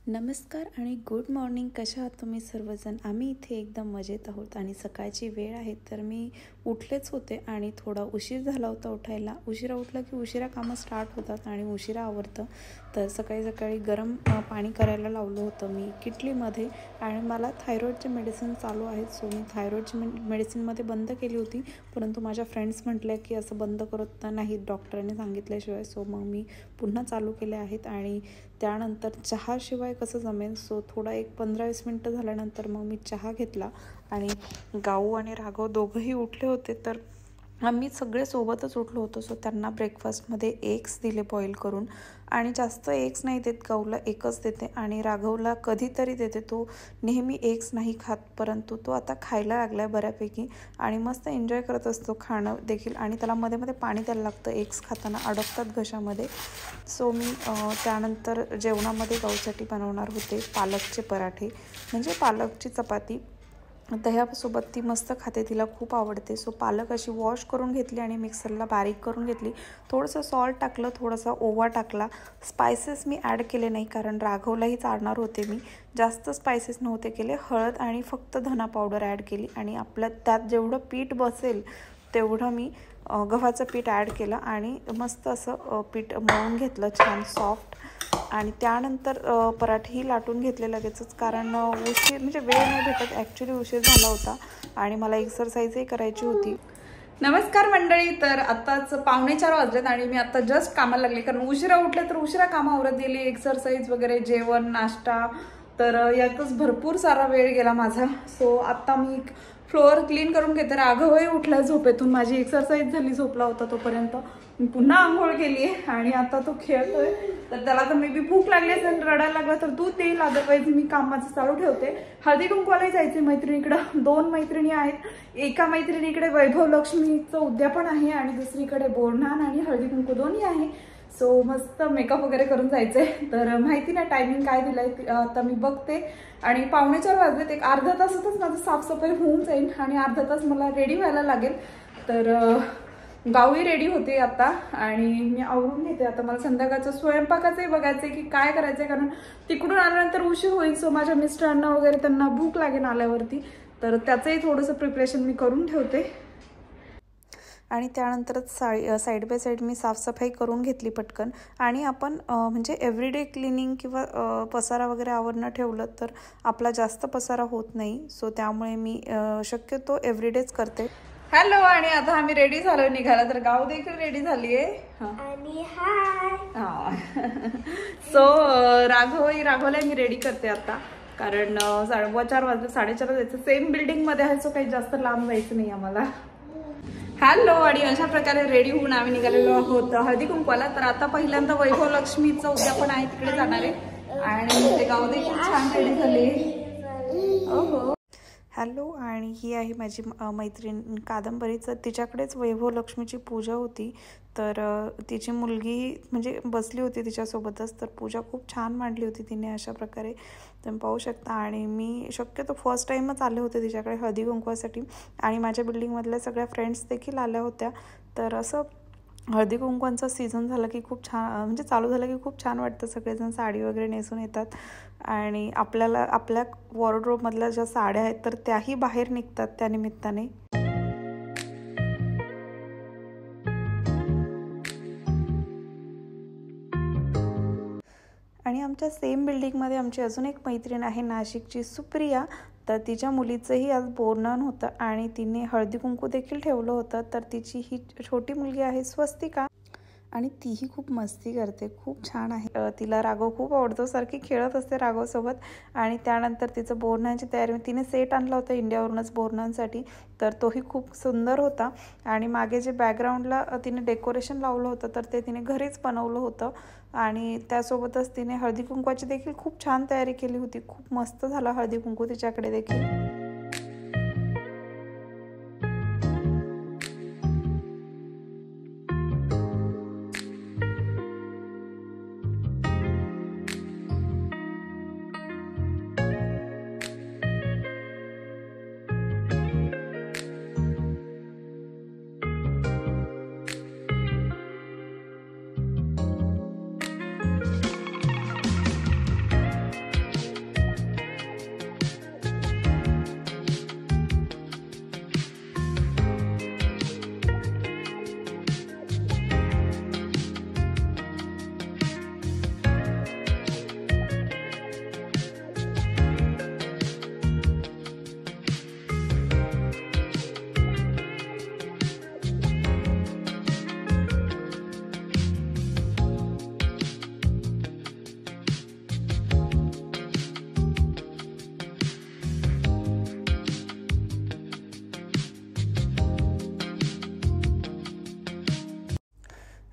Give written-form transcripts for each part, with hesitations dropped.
नमस्कार आणि good morning. कशा आहात तुम्ही सर्वजण? आम्ही इथे एकदम मजेत आहोत आणि सकाळची वेळ आहे तर मी उठलेच होते आणि थोडा उशीर झाला होता उठायला. उशिरा उठलं की उशिरा कामं स्टार्ट होतात आणि उशिरा आवरतं. तर सकाळी सकाळी गरम पाणी करायला लावलं होतं मी किटलीमध्ये आणि मला थायरॉईडचे मेडिसिन चालू आहेत. सो मी थायरॉईडची मेडिसिनमध्ये बंद केली होती, परंतु माझ्या फ्रेंड्स म्हटल्या की असं बंद करत नाहीत डॉक्टरांनी सांगितल्याशिवाय. सो मग मी पुन्हा चालू केले आहेत आणि त्यानंतर चहाशिवाय कसं जमेल. सो थोडा एक 15-20 मिनटं झाल्यानंतर मग मी चहा घेतला आणि गाऊ आणि राघव दोघंही उठले होते तर आम्ही सगळे सोबतच उठलो होतो. सो त्यांना ब्रेकफास्टमध्ये एग्स दिले बॉईल करून आणि जास्त एग्स नाही देत, गाऊला एकच देते आणि राघवला कधीतरी देते. तो नेहमी एग्स नाही खात, परंतु तो आता खायला लागला आहे बऱ्यापैकी आणि मस्त एन्जॉय करत असतो खाणं देखील आणि त्याला मध्ये मध्ये पाणी द्यायला लागतं. एग्स खाताना अडकतात घशामध्ये. सो मी त्यानंतर जेवणामध्ये गाऊसाठी बनवणार होते पालकचे पराठे, म्हणजे पालकची चपाती. दह्यासोबत ती मस्त खाते, तिला खूप आवडते. सो पालक अशी वॉश करून घेतली आणि मिक्सरला बारीक करून घेतली. थोडंसं सॉल्ट टाकलं, थोडासा ओवा टाकला. स्पायसेस मी ॲड केले नाही कारण राघवलाही चालणार होते. मी जास्त स्पायसेस नव्हते केले. हळद आणि फक्त धना पावडर ॲड केली आणि आपल्या त्यात जेवढं पीठ बसेल तेवढं मी गव्हाचं पीठ ॲड केलं आणि मस्त असं पीठ मळून घेतलं छान सॉफ्ट. आणि त्यानंतर पराठेही लाटून घेतले लगेचच कारण उशीर म्हणजे वेळ नाही भेटत. ॲक्च्युली उशीर झाला होता आणि मला एक्सरसाइजही करायची होती. नमस्कार मंडळी. तर आत्ताच 3:45 वाजलेत आणि मी आता जस्ट कामाला लागले कारण उशिरा उठले तर उशिरा कामं आवरत गेली. एक्सरसाइज वगैरे, जेवण, नाश्ता, तर यातच भरपूर सारा वेळ गेला माझा. सो आत्ता मी फ्लोअर क्लीन करून घेते. राघवही उठला झोपेतून, माझी एक्सरसाइज झाली झोपला होता तोपर्यंत. मी पुन्हा आंघोळ केली आहे आणि आता तो खेळतोय. तर त्याला तर मे बी भूक लागली असेल, रडायला लागला तर दूध देईल, अदरवाईज मी काम माझं चालू ठेवते. हळदी कुंकवालाही जायचे मैत्रिणीकडं. 2 मैत्रिणी आहेत. एका मैत्रिणीकडे वैभव लक्ष्मीचं उद्यापन आहे आणि दुसरीकडे बोरन्हाण आणि हळदी कुंकू दोन्ही आहे. सो मस्त मेकअप वगैरे करून जायचंय. तर माहिती नाही टायमिंग काय दिलाय आता मी बघते. आणि 3:45 वाजलेत. एक अर्धा तासातच माझं साफसफाई होऊन जाईल आणि अर्धा तास मला रेडी व्हायला लागेल. तर गाऊही रेडी होते आता आणि मी आवरून घेते. आता मला संध्याकाळचं स्वयंपाकाचंही बघायचंय की काय करायचंय कारण तिकडून आल्यानंतर उशीर होईल. सो माझ्या मिस्टरांना वगैरे त्यांना भूक लागेल आल्यावरती, तर त्याचंही थोडंसं प्रिपरेशन मी करून ठेवते. आणि त्यानंतरच साईड बाय साईड मी साफसफाई करून घेतली पटकन. आणि आपण म्हणजे एव्हरीडे क्लिनिंग किंवा पसारा वगैरे आवरणं ठेवलं तर आपला जास्त पसारा होत नाही. सो त्यामुळे मी शक्यतो एव्हरीडेच करते. हॅलो. आणि आता आम्ही रेडी झालो निघाला, तर गाव देखील रेडी झाली आहे. सो राघवला मी रेडी करते आता कारण 4:15 वाजले, 4:30 जायचं. सेम बिल्डिंग मध्ये आहे, सो काही जास्त लांब जायचं नाही आम्हाला. हॅलो. आणि अशा प्रकारे रेडी होऊन आम्ही निघालेलो आहोत हळदी कुंकवाला. तर आता पहिल्यांदा वैभव लक्ष्मीचं उद्यापन आहे, तिकडे जाणार आहे आणि ते गाव देखील छान रेडी झाले. हो. हॅलो. आणि ही आहे माझी मैत्रीण कादंबरीचं. तिच्याकडेच वैभव लक्ष्मीची पूजा होती तर तिची मुलगी म्हणजे बसली होती तिच्यासोबतच. तर पूजा खूप छान मांडली होती तिने अशा प्रकारे, तुम्ही पाहू शकता. आणि मी शक्यतो फर्स्ट टाईमच आले होते तिच्याकडे हळदी कुंकवासाठी आणि माझ्या बिल्डिंगमधल्या सगळ्या फ्रेंड्स देखील आल्या होत्या. तर असं हळदी कुंकवांचा सीझन झाला की खूप छान, म्हणजे चालू झालं की खूप छान वाटतं. सगळेजण साडी वगैरे नेसून येतात आणि आपल्याला आपल्या वॉर्डरोबमधल्या ज्या साड्या आहेत तर त्याही बाहेर निघतात त्या निमित्ताने. आणि आमच्या सेम बिल्डिंगमध्ये आमची अजून एक मैत्रीण आहे नाशिकची, सुप्रिया. तर तिच्या मुलीचंही आज बोरन्हाण होतं आणि तिने हळदी कुंकू देखील ठेवलं होतं. तर तिची ही छोटी मुलगी आहे स्वस्तिका आणि तीही खूप मस्ती करते, खूप छान आहे. तिला राघव खूप आवडतो, सारखी खेळत असते राघवसोबत. आणि त्यानंतर तिचं बोरन्हाणची तयारी, तिने सेट आणला होता इंडियावरूनच बोरन्हाणसाठी, तर तोही खूप सुंदर होता. आणि मागे जे बॅकग्राऊंडला तिने डेकोरेशन लावलं होतं तर ते तिने घरीच बनवलं होतं आणि त्यासोबतच तिने हळदी कुंकवाची देखील खूप छान तयारी केली होती. खूप मस्त झाला हळदी कुंकू तिच्याकडे देखील.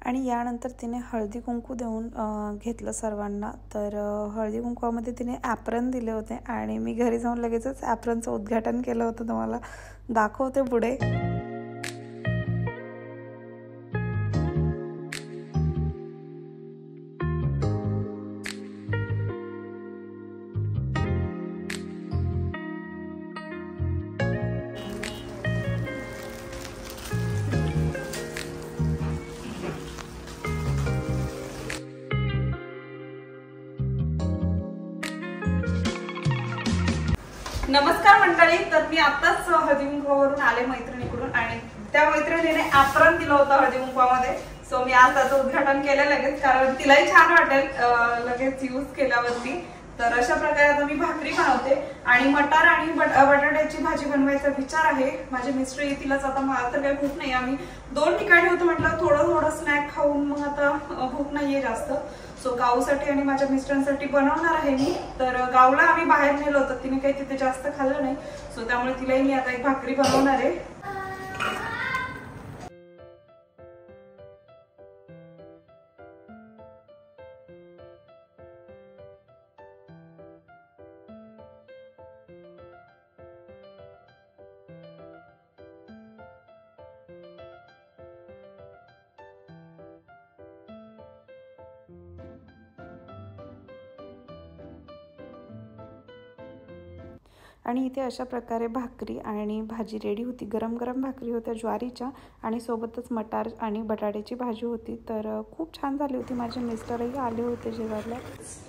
आणि यानंतर तिने हळदी कुंकू देऊन घेतलं सर्वांना. तर हळदी कुंकवामध्ये तिने ॲप्रन दिले होते आणि मी घरी जाऊन लगेचच ॲप्रनचं उद्घाटन केलं होतं. तुम्हाला दाखवते पुढे. नमस्कार मंडळी. तर मी आताच हळदी कुंकवावरून आले मैत्रिणीकडून आणि त्या मैत्रिणीने ॲप्रन दिलं होतं हळदी कुंकवामध्ये. सो मी आज त्याचं उद्घाटन केलं लगेच, कारण तिलाही छान वाटेल लगेच यूज केल्यावरती. तर अशा प्रकारे आता मी भाकरी बनवते आणि मटार आणि बटाट्याची भाजी बनवायचा विचार आहे. माझे मिस्टर येतीलच आता. मला तर काही भूक नाही. आम्ही 2 ठिकाणी होतो म्हटलं थोडं स्नॅक खाऊन मग आता भूक नाहीये जास्त. सो गाऊसाठी आणि माझ्या मिस्टरांसाठी बनवणार आहे मी. तर गावला आम्ही बाहेर नेलो होतं, तिने काही तिथे जास्त खाल्लं नाही. सो त्यामुळे तिलाही मी आता एक भाकरी बनवणार आहे. आणि इथे अशा प्रकारे भाकरी आणि भाजी रेडी होती. गरम गरम भाकरी होत्या ज्वारीच्या आणि सोबतच मटार आणि बटाट्याची भाजी होती. तर खूप छान झाली होती. माझे मिस्टरही आले होते जेवायला.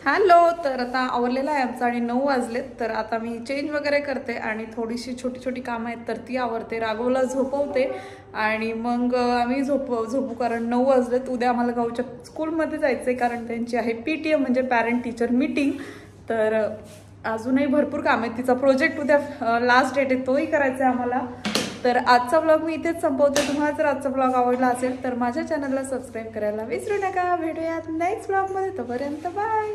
हॅलो. तर आता आवरलेला आहे आमचं आणि 9 वाजलेत. तर आता मी चेंज वगैरे करते आणि थोडीशी छोटी कामं आहेत तर ती आवरते. राघवला झोपवते आणि मग आम्ही झोपू कारण 9 वाजलेत. उद्या आम्हाला गावच्या स्कूलमध्ये जायचं आहे कारण त्यांची आहे PTM म्हणजे पॅरेंट टीचर मीटिंग. तर अजूनही भरपूर काम आहे. तिचा प्रोजेक्ट उद्या लास्ट डेट आहे, तोही करायचा आहे आम्हाला. तर आजचा व्लॉग मी इथेच संपवते. तुम्हाला जर आजचा व्लॉग आवडला असेल तर माझ्या चॅनलला सबस्क्राईब करायला विसरू नका. भेटूयात नेक्स्ट व्लॉगमध्ये. तोपर्यंत बाय.